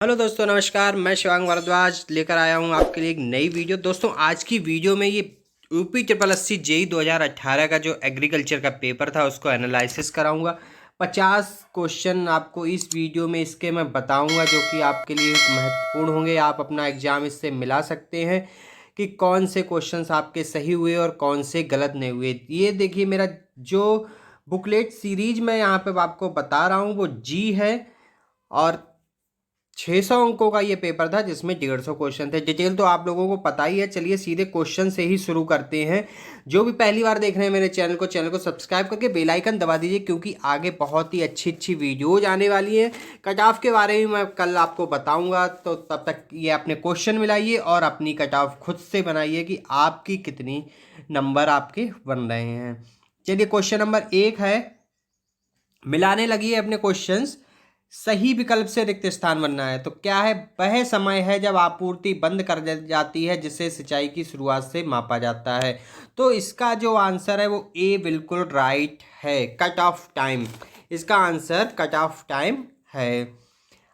Hello दोस्तों, नमस्कार। मैं शिवांग भारद्वाज लेकर आया हूं आपके लिए एक नई वीडियो। दोस्तों, आज की वीडियो में ये यूपी ट्रिपल एससी जेई 2018 का जो एग्रीकल्चर का पेपर था उसको एनालिसिस कराऊंगा। 50 क्वेश्चन आपको इस वीडियो में इसके मैं बताऊंगा जो कि आपके लिए महत्वपूर्ण होंगे। आप अपना एग्जाम इससे मिला सकते हैं कि कौन से क्वेश्चंस आपके सही हुए और कौन से गलत नहीं हुए। ये देखिए, मेरा जो बुकलेट सीरीज मैं यहाँ पे आपको बता रहा हूँ वो जी है और 600 अंकों का ये पेपर था जिसमें 150 क्वेश्चन थे। डिटेल तो आप लोगों को पता ही है। चलिए सीधे क्वेश्चन से ही शुरू करते हैं। जो भी पहली बार देख रहे हैं मेरे चैनल को सब्सक्राइब करके बेल आइकन दबा दीजिए, क्योंकि आगे बहुत ही अच्छी अच्छी वीडियोज आने वाली हैं। कट ऑफ के बारे में मैं कल आपको बताऊंगा, तो तब तक ये अपने क्वेश्चन मिलाइए और अपनी कट ऑफ खुद से बनाइए कि आपकी कितनी नंबर आपके बन रहे हैं। चलिए, क्वेश्चन नंबर 1 है, मिलाने लगी है अपने क्वेश्चंस। सही विकल्प से रिक्त स्थान बनना है। तो क्या है? वह समय है जब आपूर्ति बंद कर जाती है जिसे सिंचाई की शुरुआत से मापा जाता है। तो इसका जो आंसर है वो ए बिल्कुल राइट है। कट ऑफ टाइम, इसका आंसर कट ऑफ टाइम है।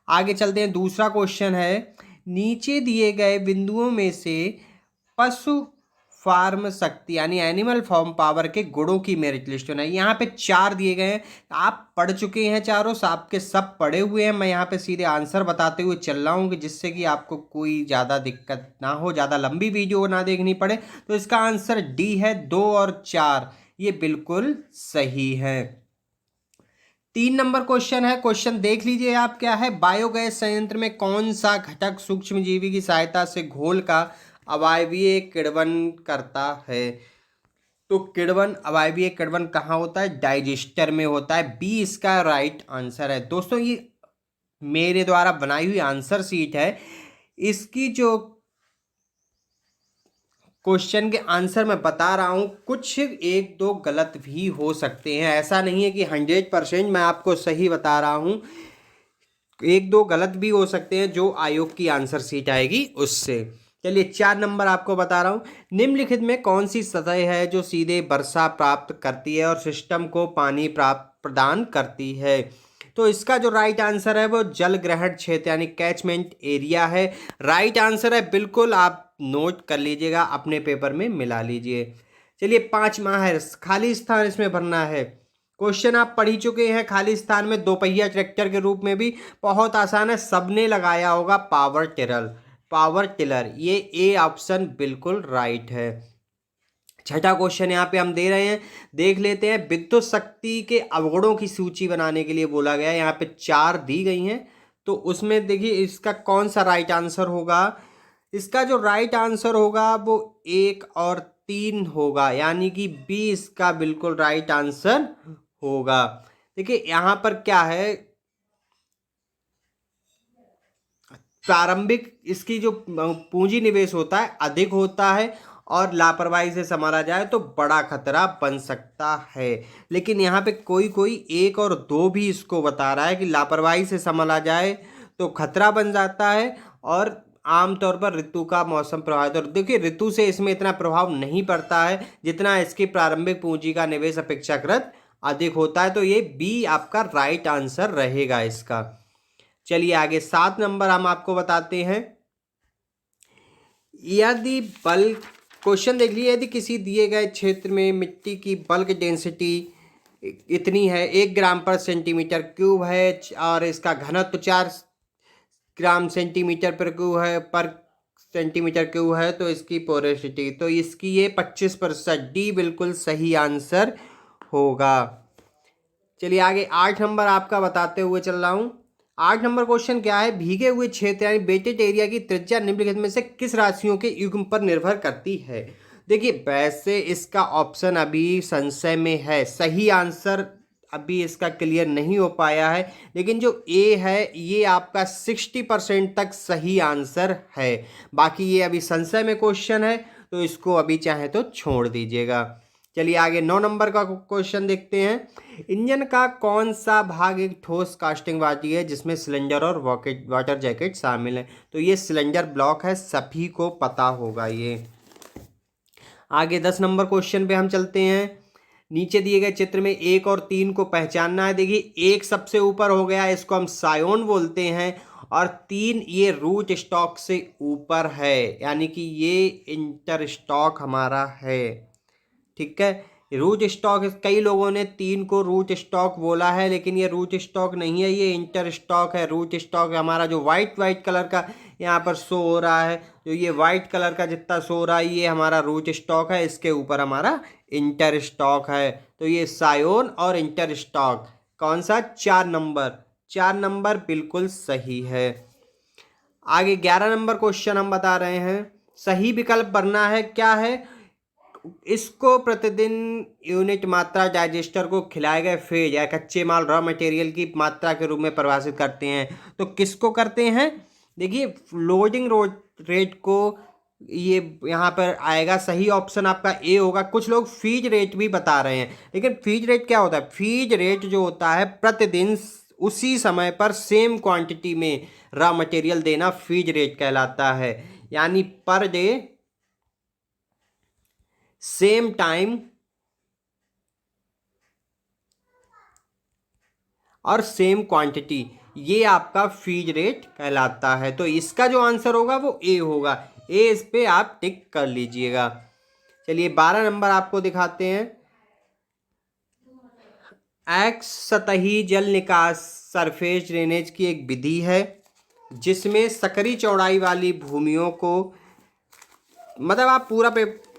आगे चलते हैं। दूसरा क्वेश्चन है, नीचे दिए गए बिंदुओं में से पशु फार्म शक्ति यानी एनिमल फार्म पावर के गुणों की मेरिट लिस्ट बनाई। यहाँ पे 4 दिए गए हैं। आप पढ़ चुके हैं चारों, आपके सब पढ़े हुए हैं। मैं यहाँ पे सीधे आंसर बताते हुए चल रहा हूँ कि जिससे कि आपको कोई ज़्यादा दिक्कत ना हो, ज़्यादा लंबी वीडियो ना देखनी पड़े। तो इसका आंसर डी है, 2 और 4 ये बिल्कुल सही है। 3 नंबर क्वेश्चन है, क्वेश्चन देख लीजिए आप। क्या है? बायोगैस संयंत्र में कौन सा घटक सूक्ष्मजीवी की सहायता से घोल का अवायवीय किण्वन करता है? तो किण्वन, अवायवीय किण्वन कहाँ होता है? डाइजेस्टर में होता है। बी इसका राइट आंसर है। दोस्तों, ये मेरे द्वारा बनाई हुई आंसर शीट है। इसकी जो क्वेश्चन के आंसर मैं बता रहा हूँ, कुछ एक दो गलत भी हो सकते हैं। ऐसा नहीं है कि 100% मैं आपको सही बता रहा हूँ। एक दो गलत भी हो सकते हैं जो आयोग की आंसर शीट आएगी उससे। चलिए, 4 नंबर आपको बता रहा हूँ। निम्नलिखित में कौन सी सतह है जो सीधे वर्षा प्राप्त करती है और सिस्टम को पानी प्राप्त प्रदान करती है? तो इसका जो राइट आंसर है वो जल ग्रहण क्षेत्र यानी कैचमेंट एरिया है। राइट आंसर है बिल्कुल। आप नोट कर लीजिएगा, अपने पेपर में मिला लीजिए। चलिए, 5वां है, खाली स्थान इसमें भरना है। क्वेश्चन आप पढ़ ही चुके हैं। खाली स्थान में दोपहिया ट्रैक्टर के रूप में भी बहुत आसान है, सबने लगाया होगा पावर टिलर। पावर टिलर, ये ए ऑप्शन बिल्कुल राइट है। छठा क्वेश्चन यहाँ पे हम दे रहे हैं, देख लेते हैं। विद्युत शक्ति के अवगुणों की सूची बनाने के लिए बोला गया है। यहाँ पे 4 दी गई हैं, तो उसमें देखिए इसका कौन सा राइट आंसर होगा। इसका जो राइट आंसर होगा वो 1 और 3 होगा, यानी कि बी इसका बिल्कुल राइट आंसर होगा। देखिए यहाँ पर क्या है, प्रारंभिक इसकी जो पूंजी निवेश होता है अधिक होता है और लापरवाही से संभाला जाए तो बड़ा खतरा बन सकता है। लेकिन यहाँ पे कोई कोई 1 और 2 भी इसको बता रहा है कि लापरवाही से संभाला जाए तो खतरा बन जाता है और आमतौर पर ऋतु का मौसम प्रभावित। और देखिए, ऋतु से इसमें इतना प्रभाव नहीं पड़ता है जितना इसकी प्रारंभिक पूंजी का निवेश अपेक्षाकृत अधिक होता है। तो ये बी आपका राइट आंसर रहेगा इसका। चलिए आगे, 7 नंबर हम आपको बताते हैं। यदि बल्क, क्वेश्चन देख लीजिए, यदि किसी दिए गए क्षेत्र में मिट्टी की बल्क डेंसिटी इतनी है, 1 ग्राम पर सेंटीमीटर क्यूब है और इसका घनत्व 4 ग्राम सेंटीमीटर पर क्यूब है, पर सेंटीमीटर क्यूब है, तो इसकी पोरोसिटी, तो इसकी ये 25%, डी बिल्कुल सही आंसर होगा। चलिए आगे, 8 नंबर आपका बताते हुए चल रहा हूँ। 8 नंबर क्वेश्चन क्या है, भीगे हुए क्षेत्र यानी वेटेड एरिया की त्रिज्या निम्नलिखित में से किस राशियों के युग्म पर निर्भर करती है? देखिए, वैसे इसका ऑप्शन अभी संशय में है, सही आंसर अभी इसका क्लियर नहीं हो पाया है, लेकिन जो ए है ये आपका 60% तक सही आंसर है। बाकी ये अभी संशय में क्वेश्चन है, तो इसको अभी चाहे तो छोड़ दीजिएगा। चलिए आगे, 9 नंबर का क्वेश्चन देखते हैं। इंजन का कौन सा भाग एक ठोस कास्टिंग बॉडी है जिसमें सिलेंडर और वाटर जैकेट शामिल है? तो ये सिलेंडर ब्लॉक है, सभी को पता होगा ये। आगे 10 नंबर क्वेश्चन पे हम चलते हैं। नीचे दिए गए चित्र में 1 और 3 को पहचानना है। देखिए, 1 सबसे ऊपर हो गया, इसको हम सायोन बोलते हैं और 3 ये रूट स्टॉक से ऊपर है, यानी कि ये इंटर स्टॉक हमारा है। ठीक है, रूट स्टॉक कई लोगों ने 3 को रूट स्टॉक बोला है, लेकिन ये रूट स्टॉक नहीं है, ये इंटर स्टॉक है। रूट स्टॉक हमारा जो वाइट वाइट कलर का यहाँ पर शो हो रहा है, जो ये वाइट कलर का जितना शो हो रहा है, ये हमारा रूट स्टॉक है, इसके ऊपर हमारा इंटर स्टॉक है। तो ये सायोन और इंटर स्टॉक कौन सा? 4 नंबर, 4 नंबर बिल्कुल सही है। आगे 11 नंबर क्वेश्चन हम बता रहे हैं, सही विकल्प भरना है। क्या है? इसको प्रतिदिन यूनिट मात्रा डाइजेस्टर को खिलाए गए फेज या कच्चे माल रॉ मटेरियल की मात्रा के रूप में परिभाषित करते हैं। तो किसको करते हैं? देखिए, लोडिंग रेट को ये यहाँ पर आएगा, सही ऑप्शन आपका ए होगा। कुछ लोग फीड रेट भी बता रहे हैं, लेकिन फीड रेट क्या होता है? फीड रेट जो होता है प्रतिदिन उसी समय पर सेम क्वांटिटी में रॉ मटेरियल देना फीड रेट कहलाता है। यानी पर डे सेम टाइम और सेम क्वांटिटी, ये आपका फीड रेट कहलाता है। तो इसका जो आंसर होगा वो ए होगा। ए, इस पे आप टिक कर लीजिएगा। चलिए 12 नंबर आपको दिखाते हैं। एक्स सतही जल निकास सरफेस ड्रेनेज की एक विधि है जिसमें सकरी चौड़ाई वाली भूमियों को, मतलब आप पूरा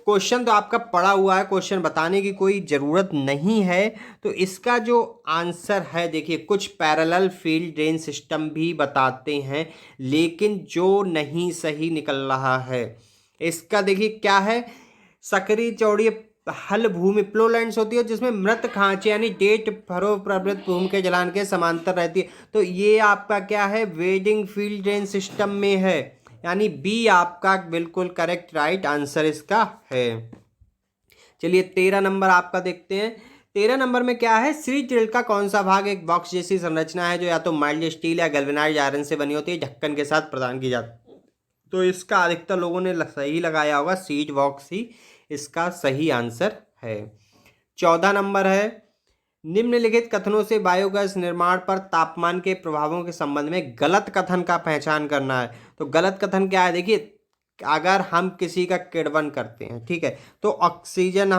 क्वेश्चन तो आपका पढ़ा हुआ है, क्वेश्चन बताने की कोई ज़रूरत नहीं है। तो इसका जो आंसर है, देखिए, कुछ पैरेलल फील्ड ड्रेन सिस्टम भी बताते हैं, लेकिन जो नहीं सही निकल रहा है इसका, देखिए क्या है, सकरी चौड़ी हल भूमि प्लोलैंड्स होती है जिसमें मृत खांचे यानी डेट फरो प्रवृत्त भूमि के जलान के समांतर रहती है। तो ये आपका क्या है? वेडिंग फील्ड ड्रेन सिस्टम में है, यानी बी आपका बिल्कुल करेक्ट राइट आंसर इसका है। चलिए 13 नंबर आपका देखते हैं। 13 नंबर में क्या है? श्री ड्रिल का कौन सा भाग एक बॉक्स जैसी संरचना है जो या तो माइल्ड स्टील या गैल्वेनाइज्ड आयरन से बनी होती है, ढक्कन के साथ प्रदान की जाती है। तो इसका अधिकतर लोगों ने सही लगाया होगा, सीट बॉक्स ही इसका सही आंसर है। 14 नंबर है, निम्नलिखित कथनों से बायोगैस निर्माण पर तापमान के प्रभावों के संबंध में गलत कथन का पहचान करना है। तो गलत कथन क्या है? देखिए, अगर हम किसी का किण्वन करते हैं, ठीक है, तो ऑक्सीजन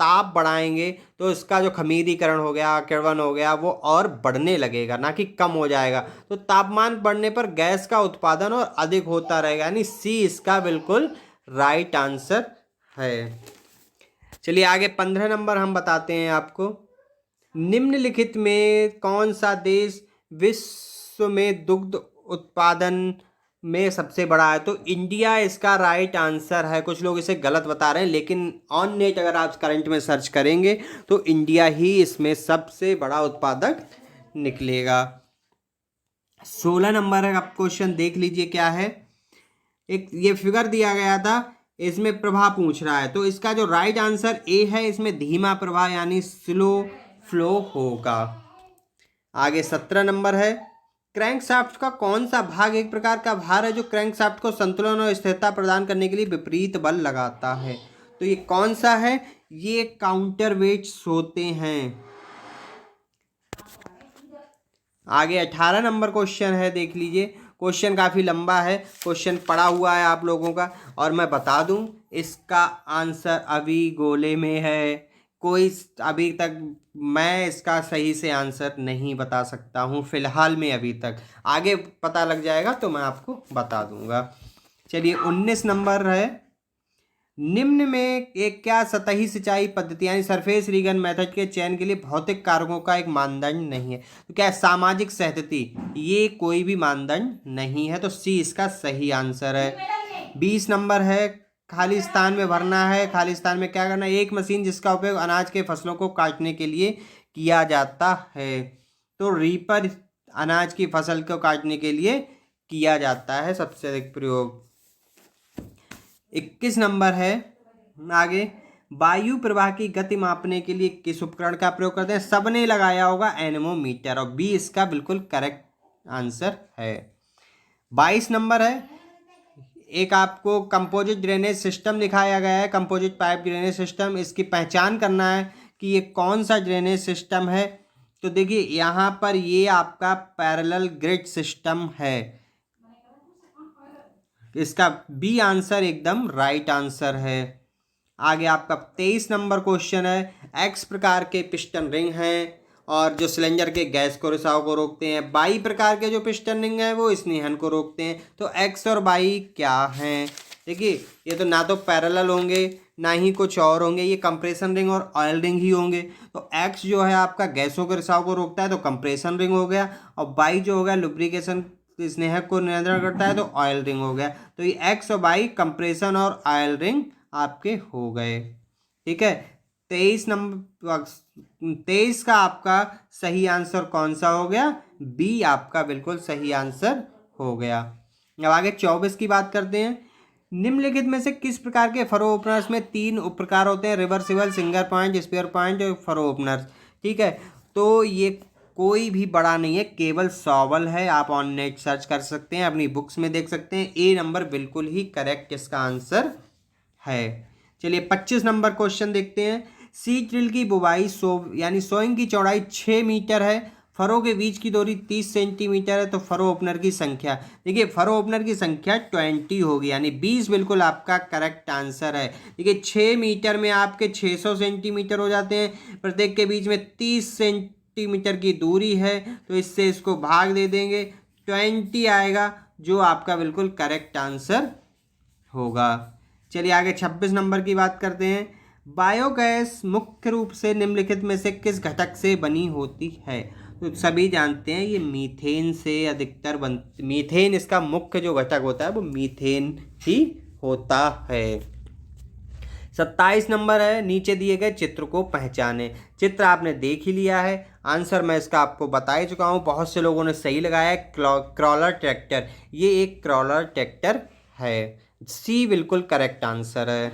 ताप बढ़ाएंगे तो इसका जो खमीरीकरण हो गया, किण्वन हो गया, वो और बढ़ने लगेगा, ना कि कम हो जाएगा। तो तापमान बढ़ने पर गैस का उत्पादन और अधिक होता रहेगा, यानी सी इसका बिल्कुल राइट आंसर है। चलिए आगे 15 नंबर हम बताते हैं आपको। निम्नलिखित में कौन सा देश विश्व में दुग्ध उत्पादन में सबसे बड़ा है? तो इंडिया इसका राइट आंसर है। कुछ लोग इसे गलत बता रहे हैं, लेकिन ऑन नेट अगर आप करंट में सर्च करेंगे तो इंडिया ही इसमें सबसे बड़ा उत्पादक निकलेगा। 16 नंबर है, आप क्वेश्चन देख लीजिए क्या है। एक ये फिगर दिया गया था, इसमें प्रवाह पूछ रहा है, तो इसका जो राइट आंसर ए है, इसमें धीमा प्रवाह यानी स्लो फ्लो होगा। आगे 17 नंबर है, क्रैंकशाफ्ट का कौन सा भाग एक प्रकार का भार है जो क्रैंकशाफ्ट को संतुलन और स्थिरता प्रदान करने के लिए विपरीत बल लगाता है? तो ये कौन सा है? ये काउंटर वेट्स होते हैं। आगे 18 नंबर क्वेश्चन है, देख लीजिए। क्वेश्चन काफ़ी लंबा है, क्वेश्चन पड़ा हुआ है आप लोगों का, और मैं बता दूं इसका आंसर अभी गोले में है। कोई अभी तक मैं इसका सही से आंसर नहीं बता सकता हूं फिलहाल में, अभी तक। आगे पता लग जाएगा तो मैं आपको बता दूंगा। चलिए 19 नंबर है, निम्न में एक क्या सतही सिंचाई पद्धति यानी सरफेस रीगन मेथड के चयन के लिए भौतिक कारकों का एक मानदंड नहीं है? तो क्या सामाजिक सहतती, ये कोई भी मानदंड नहीं है, तो सी इसका सही आंसर है। 20 नंबर है, खाली स्थान में भरना है। खाली स्थान में क्या करना है? एक मशीन जिसका उपयोग अनाज के फसलों को काटने के लिए किया जाता है। तो रीपर अनाज की फसल को काटने के लिए किया जाता है सबसे अधिक प्रयोग। 21 नंबर है, आगे वायु प्रवाह की गति मापने के लिए किस उपकरण का प्रयोग करते हैं? सबने लगाया होगा एनेमोमीटर, और बी इसका बिल्कुल करेक्ट आंसर है। 22 नंबर है, एक आपको कंपोजिट ड्रेनेज सिस्टम दिखाया गया है, कंपोजिट पाइप ड्रेनेज सिस्टम। इसकी पहचान करना है कि ये कौन सा ड्रेनेज सिस्टम है। तो देखिए यहाँ पर ये आपका पैरेलल ग्रिड सिस्टम है। इसका बी आंसर एकदम राइट आंसर है। आगे आपका 23 नंबर क्वेश्चन है, एक्स प्रकार के पिस्टन रिंग हैं और जो सिलेंडर के गैस को रिसाव को रोकते हैं। बाई प्रकार के जो पिस्टन रिंग हैं वो स्नेहन को रोकते हैं। तो एक्स और बाई क्या हैं? देखिए ये तो ना तो पैरेलल होंगे ना ही कुछ और होंगे, ये कंप्रेशन रिंग और ऑयल रिंग ही होंगे। तो एक्स जो है आपका गैसों के रिसाव को रोकता है तो कंप्रेशन रिंग हो गया, और बाई जो हो गया लुब्रिकेशन स्नेहक को नियंत्रण करता है तो ऑयल रिंग हो गया। तो ये एक्स और बाई कंप्रेशन और ऑयल रिंग आपके हो गए। ठीक है, 23 का आपका सही आंसर कौन सा हो गया? बी आपका बिल्कुल सही आंसर हो गया। अब आगे 24 की बात करते हैं। निम्नलिखित में से किस प्रकार के फरो ओपनर्स में 3 उप प्रकार होते हैं? Reversible, single point, spare point और फरो ओपनर्स। ठीक है, तो ये कोई भी बड़ा नहीं है, केवल सॉवल है। आप ऑन नेट सर्च कर सकते हैं, अपनी बुक्स में देख सकते हैं। ए नंबर बिल्कुल ही करेक्ट इसका आंसर है। चलिए 25 नंबर क्वेश्चन देखते हैं। सीड ड्रिल की बुवाई यानी सोइंग की चौड़ाई 6 मीटर है, फरो के बीच की दूरी 30 सेंटीमीटर है, तो फरो ओपनर की संख्या, देखिए फरो ओपनर की संख्या 20 होगी, यानी 20 बिल्कुल आपका करेक्ट आंसर है। देखिए 6 मीटर में आपके 600 सेंटीमीटर हो जाते हैं, प्रत्येक के बीच में 30 सेंटीमीटर की दूरी है, तो इससे इसको भाग दे देंगे, 20 आएगा जो आपका बिल्कुल करेक्ट आंसर होगा। चलिए आगे 26 नंबर की बात करते हैं। बायोगैस मुख्य रूप से निम्नलिखित में से किस घटक से बनी होती है? तो सभी जानते हैं ये मीथेन से अधिकतर मीथेन इसका मुख्य जो घटक होता है वो मीथेन ही होता है। 27 नंबर है, नीचे दिए गए चित्र को पहचाने। चित्र आपने देख ही लिया है, आंसर मैं इसका आपको बता ही चुका हूँ, बहुत से लोगों ने सही लगाया है। क्रॉलर ट्रैक्टर, ये एक क्रॉलर ट्रैक्टर है, सी बिल्कुल करेक्ट आंसर है।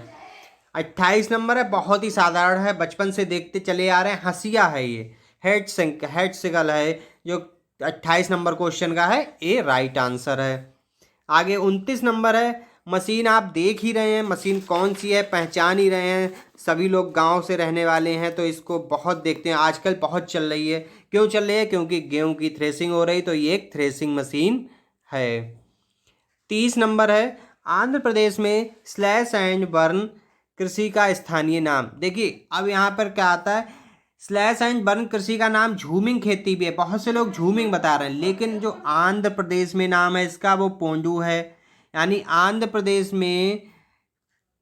28 नंबर है, बहुत ही साधारण है, बचपन से देखते चले आ रहे हैं, हंसिया है ये, हेड सिगल है जो 28 नंबर क्वेश्चन का है, ए राइट आंसर है। आगे 29 नंबर है, मशीन आप देख ही रहे हैं, मशीन कौन सी है पहचान ही रहे हैं, सभी लोग गांव से रहने वाले हैं तो इसको बहुत देखते हैं, आजकल बहुत चल रही है। क्यों चल रही है? क्योंकि गेहूं की थ्रेसिंग हो रही, तो ये एक थ्रेसिंग मशीन है। 30 नंबर है, आंध्र प्रदेश में स्लैश एंड बर्न कृषि का स्थानीय नाम। देखिए अब यहाँ पर क्या आता है, स्लैश एंड बर्न कृषि का नाम झूमिंग खेती भी है, बहुत से लोग झूमिंग बता रहे हैं, लेकिन जो आंध्र प्रदेश में नाम है इसका वो पोंडू है, यानी आंध्र प्रदेश में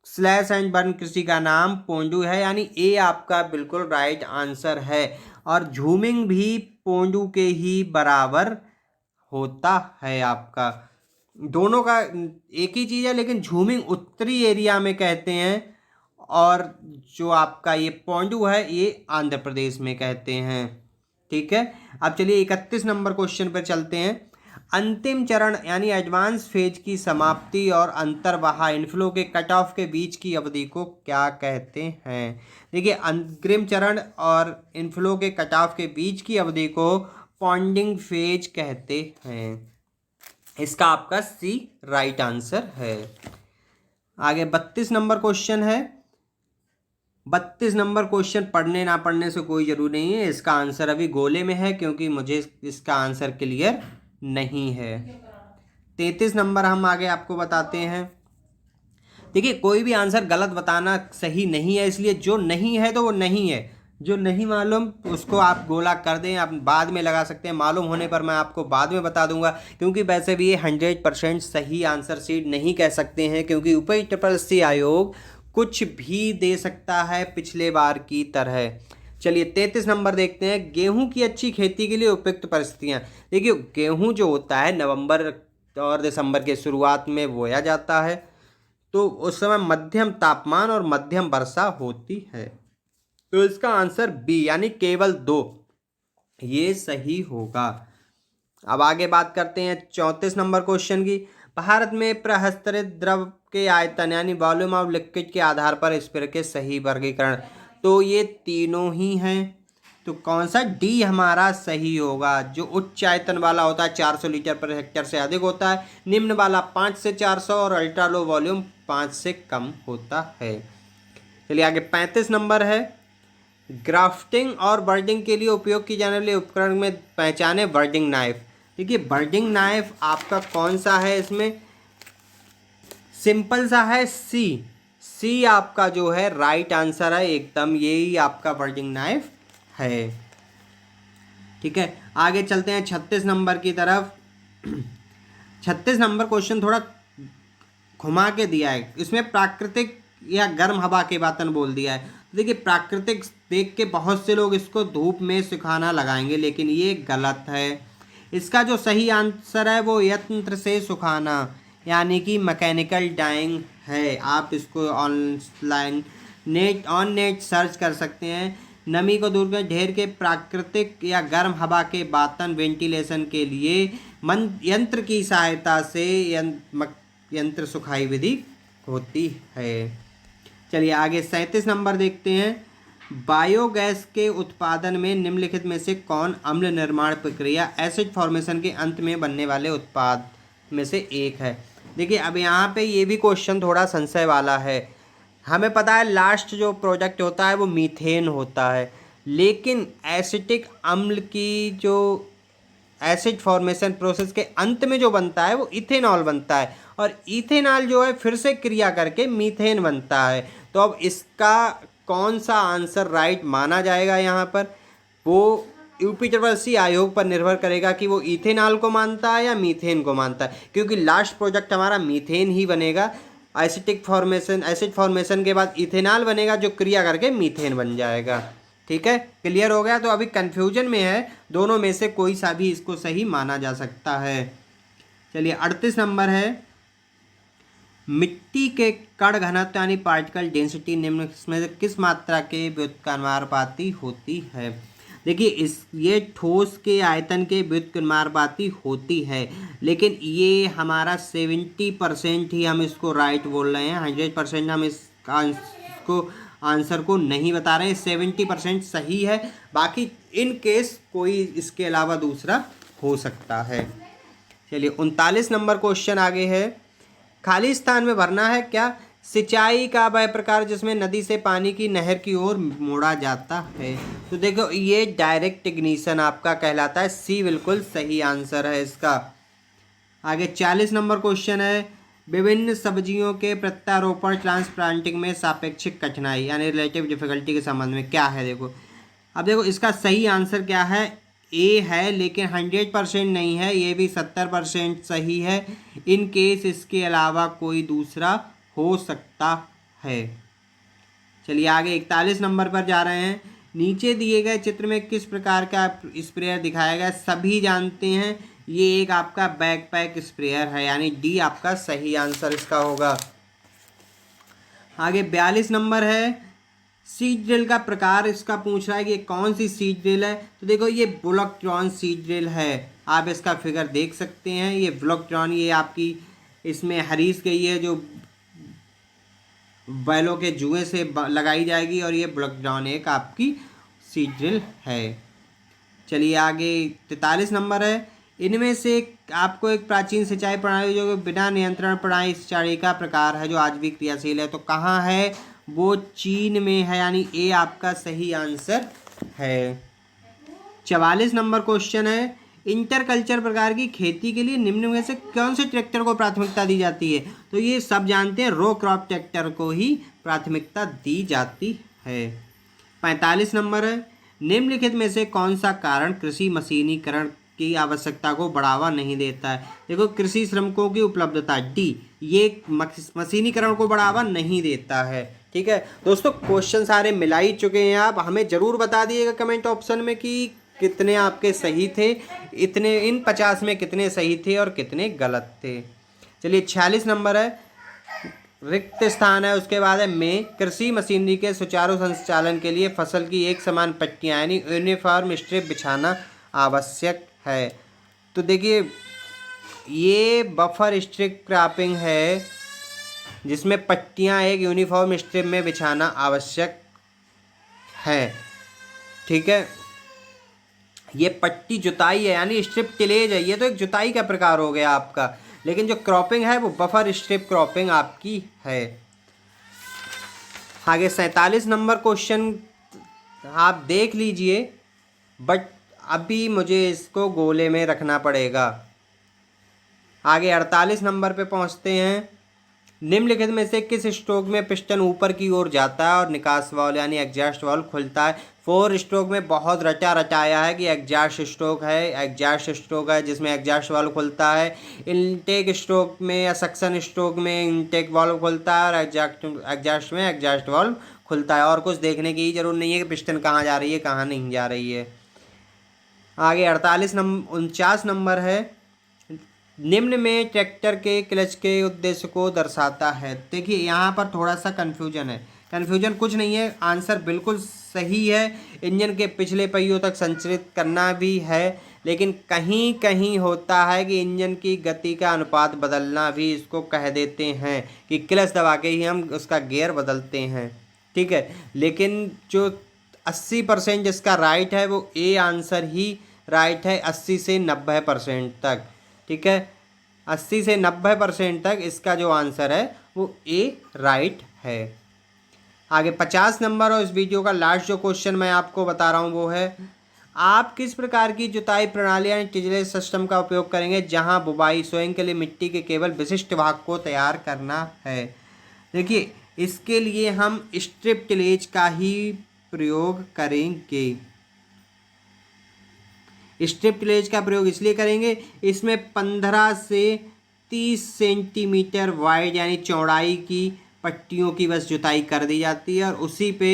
स्लैश एंड बर्न कृषि का नाम पोंडू है, यानी ए आपका बिल्कुल राइट आंसर है। और झूमिंग भी पोंडू के ही बराबर होता है आपका, दोनों का एक ही चीज़ है, लेकिन झूमिंग उत्तरी एरिया में कहते हैं और जो आपका ये पोंडू है ये आंध्र प्रदेश में कहते हैं। ठीक है, अब चलिए 31 नंबर क्वेश्चन पर चलते हैं। अंतिम चरण यानी एडवांस फेज की समाप्ति और अंतर्वाह इनफ्लो के कट ऑफ के बीच की अवधि को क्या कहते हैं? देखिए अग्रिम चरण और इनफ्लो के कट ऑफ के बीच की अवधि को पॉन्डिंग फेज कहते हैं, इसका आपका सी राइट आंसर है। आगे 32 नंबर क्वेश्चन है। 32 नंबर क्वेश्चन पढ़ने ना पढ़ने से कोई जरूरी नहीं है, इसका आंसर अभी गोले में है क्योंकि मुझे इसका आंसर क्लियर नहीं है। 33 नंबर हम आगे आपको बताते हैं। देखिए कोई भी आंसर गलत बताना सही नहीं है, इसलिए जो नहीं है तो वो नहीं है, जो नहीं मालूम उसको आप गोला कर दें, आप बाद में लगा सकते हैं, मालूम होने पर मैं आपको बाद में बता दूंगा, क्योंकि वैसे भी ये 100% सही आंसर सीट नहीं कह सकते हैं, क्योंकि UPSC आयोग कुछ भी दे सकता है पिछले बार की तरह। चलिए 33 नंबर देखते हैं, गेहूं की अच्छी खेती के लिए उपयुक्त परिस्थितियां। देखिए गेहूं जो होता है नवंबर और दिसंबर के शुरुआत में बोया जाता है, तो उस समय मध्यम तापमान और मध्यम वर्षा होती है, तो इसका आंसर बी यानी केवल 2 ये सही होगा। अब आगे बात करते हैं 34 नंबर क्वेश्चन की। भारत में प्रहस्तरित द्रव के आयतन यानी वॉल्यूम ऑफ लिक्विड के आधार पर स्पियर के सही वर्गीकरण, तो ये तीनों ही हैं, तो कौन सा डी हमारा सही होगा? जो उच्च आयतन वाला होता है 400 लीटर पर हेक्टेयर से अधिक होता है, निम्न वाला 5 से 400 और अल्ट्रा लो वॉल्यूम 5 से कम होता है। चलिए आगे 35 नंबर है, ग्राफ्टिंग और बर्डिंग के लिए उपयोग की जाने वाले उपकरण में पहचाने बर्डिंग नाइफ। देखिए बर्डिंग नाइफ आपका कौन सा है, इसमें सिंपल सा है, सी आपका जो है राइट आंसर है एकदम, यही आपका बर्डिंग नाइफ है। ठीक है, आगे चलते हैं 36 नंबर की तरफ। 36 नंबर क्वेश्चन थोड़ा घुमा के दिया है, इसमें प्राकृतिक या गर्म हवा के बातन बोल दिया है। तो देखिए प्राकृतिक देख के बहुत से लोग इसको धूप में सुखाना लगाएंगे, लेकिन ये गलत है। इसका जो सही आंसर है वो यंत्र से सुखाना यानी कि मैकेनिकल डाइंग है। आप इसको ऑनलाइन नेट सर्च कर सकते हैं। नमी को दूर कर ढेर के प्राकृतिक या गर्म हवा के बातन वेंटिलेशन के लिए यंत्र की सहायता से यंत्र सुखाई विधि होती है। चलिए आगे 37 नंबर देखते हैं। बायोगैस के उत्पादन में निम्नलिखित में से कौन अम्ल निर्माण प्रक्रिया एसिड फॉर्मेशन के अंत में बनने वाले उत्पाद में से एक है। देखिए अब यहाँ पे ये भी क्वेश्चन थोड़ा संशय वाला है। हमें पता है लास्ट जो प्रोडक्ट होता है वो मीथेन होता है, लेकिन एसिटिक अम्ल की जो एसिड फॉर्मेशन प्रोसेस के अंत में जो बनता है वो इथेनॉल बनता है, और इथेनॉल जो है फिर से क्रिया करके मीथेन बनता है। तो अब इसका कौन सा आंसर राइट माना जाएगा यहाँ पर, वो यूपी आयोग पर निर्भर करेगा कि वो इथेनॉल को मानता है या मीथेन को मानता है, क्योंकि लास्ट प्रोडक्ट हमारा मीथेन ही बनेगा। एसिड फॉर्मेशन के बाद इथेनॉल बनेगा जो क्रिया करके मीथेन बन जाएगा। ठीक है, क्लियर हो गया। तो अभी कन्फ्यूजन में है, दोनों में से कोई सा भी इसको सही माना जा सकता है। चलिए 38 नंबर है। मिट्टी के कण घनत्व यानी पार्टिकल डेंसिटी निम्न में से किस मात्रा के व्युत्क्रमानुपाती होती है। देखिए ये ठोस के आयतन के व्युत्क्रमानुपाती होती है, लेकिन ये हमारा 70% ही हम इसको राइट बोल रहे हैं, 100% हम इसको आंसर को नहीं बता रहे हैं। 70% सही है, बाकी इन केस कोई इसके अलावा दूसरा हो सकता है। चलिए 39 नंबर क्वेश्चन आगे है। खाली स्थान में भरना है क्या। सिंचाई का वह प्रकार जिसमें नदी से पानी की नहर की ओर मोड़ा जाता है। तो देखो ये डायरेक्ट इग्निशन आपका कहलाता है, सी बिल्कुल सही आंसर है इसका। आगे 40 नंबर क्वेश्चन है। विभिन्न सब्जियों के प्रत्यारोपण ट्रांसप्लांटिंग में सापेक्षिक कठिनाई यानी रिलेटिव डिफिकल्टी के संबंध में क्या है। देखो अब देखो इसका सही आंसर क्या है, ए है, लेकिन 100% नहीं है, ये भी 70% सही है। इन केस इसके अलावा कोई दूसरा हो सकता है। चलिए आगे 41 नंबर पर जा रहे हैं। नीचे दिए गए चित्र में किस प्रकार का स्प्रेयर दिखाया गया। सभी जानते हैं ये एक आपका बैकपैक स्प्रेयर है, यानी डी आपका सही आंसर इसका होगा। आगे 42 नंबर है। सीड ड्रिल का प्रकार इसका पूछ रहा है कि कौन सी सीड ड्रिल है। तो देखो ये बुलॉकट्रॉन सीड ड्रिल है, आप इसका फिगर देख सकते हैं। ये बुलॉकट्रॉन ये आपकी इसमें हरीस गई है जो बैलों के जुए से लगाई जाएगी, और ये बुलॉकट्रॉन एक आपकी सीड ड्रिल है। चलिए आगे 43 नंबर है। इनमें से आपको एक प्राचीन सिंचाई प्रणाली जो बिना नियंत्रण प्रणाली सिंचाई का प्रकार है जो आज भी क्रियाशील है, तो कहाँ है वो, चीन में है, यानी ए आपका सही आंसर है। 44 नंबर क्वेश्चन है। इंटरकल्चर प्रकार की खेती के लिए निम्न में से कौन से ट्रैक्टर को प्राथमिकता दी जाती है। तो ये सब जानते हैं, रो क्रॉप ट्रैक्टर को ही प्राथमिकता दी जाती है। 45 नंबर है। निम्नलिखित में से कौन सा कारण कृषि मशीनीकरण की आवश्यकता को बढ़ावा नहीं देता है। देखो कृषि श्रमिकों की उपलब्धता, डी, ये मशीनीकरण को बढ़ावा नहीं देता है। ठीक है दोस्तों, क्वेश्चन सारे मिला ही चुके हैं। आप हमें ज़रूर बता दिएगा कमेंट ऑप्शन में कि कितने आपके सही थे, इतने इन 50 में कितने सही थे और कितने गलत थे। चलिए 46 नंबर है। रिक्त स्थान है, उसके बाद है में कृषि मशीनरी के सुचारू संचालन के लिए फसल की एक समान पट्टियाँ यानी यूनिफॉर्म स्ट्रिप बिछाना आवश्यक है। तो देखिए ये बफर स्ट्रिप क्रॉपिंग है जिसमें पट्टियाँ एक यूनिफॉर्म स्ट्रिप में बिछाना आवश्यक है। ठीक है, ये पट्टी जुताई है यानी स्ट्रिप टिलेज है, ये तो एक जुताई का प्रकार हो गया आपका, लेकिन जो क्रॉपिंग है वो बफर स्ट्रिप क्रॉपिंग आपकी है। आगे 47 नंबर क्वेश्चन आप देख लीजिए, बट अभी मुझे इसको गोले में रखना पड़ेगा। आगे 48 नंबर पे पहुंचते हैं। निम्नलिखित में से किस स्ट्रोक में पिस्टन ऊपर की ओर जाता है और निकास वाल्व यानी एग्जॉस्ट वाल्व खुलता है? 4 स्ट्रोक में बहुत रटा रटाया है कि एग्जॉस्ट स्ट्रोक है, एग्जॉस्ट स्ट्रोक है जिसमें एग्जॉस्ट वाल्व खुलता है। इनटेक स्ट्रोक में या सक्शन स्ट्रोक में इनटेक वाल्व खुलता है और एग्जॉस्ट में एग्जॉस्ट वाल्व खुलता है। और कुछ देखने की जरूरत नहीं है कि पिस्टन कहाँ जा रही है कहाँ नहीं जा रही है। आगे 49 नंबर है। निम्न में ट्रैक्टर के क्लच के उद्देश्य को दर्शाता है। देखिए यहाँ पर थोड़ा सा कन्फ्यूजन है। कन्फ्यूजन कुछ नहीं है, आंसर बिल्कुल सही है। इंजन के पिछले पहियों तक संचालित करना भी है, लेकिन कहीं कहीं होता है कि इंजन की गति का अनुपात बदलना भी इसको कह देते हैं कि क्लच दबा के ही हम उसका गियर बदलते हैं। ठीक है, लेकिन जो 80% जिसका राइट है वो ए आंसर ही राइट है, 80 से 90% तक। ठीक है, 80 से 90% तक इसका जो आंसर है वो ए राइट है। आगे 50 नंबर और इस वीडियो का लास्ट जो क्वेश्चन मैं आपको बता रहा हूँ वो है, आप किस प्रकार की जुताई प्रणाली यानी टिजलेज सिस्टम का उपयोग करेंगे जहां बुवाई स्वयं के लिए मिट्टी के केवल विशिष्ट भाग को तैयार करना है? देखिए इसके लिए हम स्ट्रिप टिलेज का ही प्रयोग करेंगे। स्ट्रिप टिलेज का प्रयोग इसलिए करेंगे, इसमें 15 से 30 सेंटीमीटर वाइड यानी चौड़ाई की पट्टियों की बस जुताई कर दी जाती है और उसी पे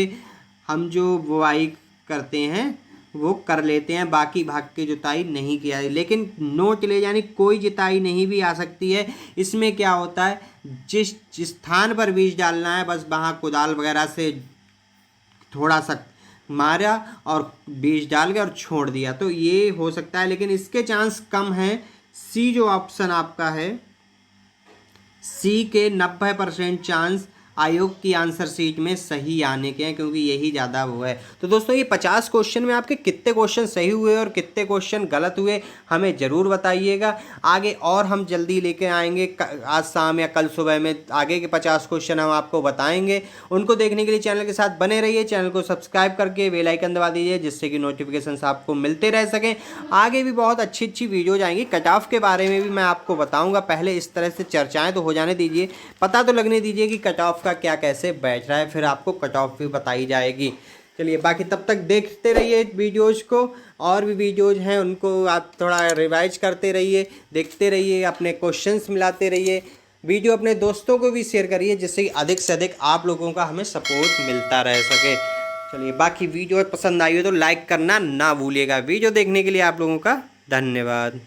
हम जो बुवाई करते हैं वो कर लेते हैं, बाकी भाग की जुताई नहीं किया है। लेकिन नो टिलेज यानी कोई जुताई नहीं भी आ सकती है। इसमें क्या होता है, जिस स्थान पर बीज डालना है बस वहाँ कुदाल वगैरह से थोड़ा सा मारा और बीज डाल के और छोड़ दिया, तो ये हो सकता है। लेकिन इसके चांस कम हैं। सी जो ऑप्शन आपका है, सी के 90% चांस आयोग की आंसर शीट में सही आने के हैं, क्योंकि यही ज़्यादा वो है। तो दोस्तों ये 50 क्वेश्चन में आपके कितने क्वेश्चन सही हुए और कितने क्वेश्चन गलत हुए हमें ज़रूर बताइएगा। आगे और हम जल्दी लेके आएंगे, आज शाम या कल सुबह में आगे के 50 क्वेश्चन हम आपको बताएंगे। उनको देखने के लिए चैनल के साथ बने रहिए, चैनल को सब्सक्राइब करके बेल आइकन दबा दीजिए जिससे कि नोटिफिकेशन आपको मिलते रह सकें। आगे भी बहुत अच्छी अच्छी वीडियोज आएंगी। कट ऑफ के बारे में भी मैं आपको बताऊँगा। पहले इस तरह से चर्चाएँ तो हो जाने दीजिए, पता तो लगने दीजिए कि कट ऑफ का क्या कैसे बैठ रहा है, फिर आपको कट ऑफ भी बताई जाएगी। चलिए बाकी तब तक देखते रहिए वीडियोज़ को, और भी वीडियोज़ हैं उनको आप थोड़ा रिवाइज करते रहिए, देखते रहिए, अपने क्वेश्चंस मिलाते रहिए। वीडियो अपने दोस्तों को भी शेयर करिए जिससे कि अधिक से अधिक आप लोगों का हमें सपोर्ट मिलता रह सके। चलिए बाकी वीडियो पसंद आई हो तो लाइक करना ना भूलिएगा। वीडियो देखने के लिए आप लोगों का धन्यवाद।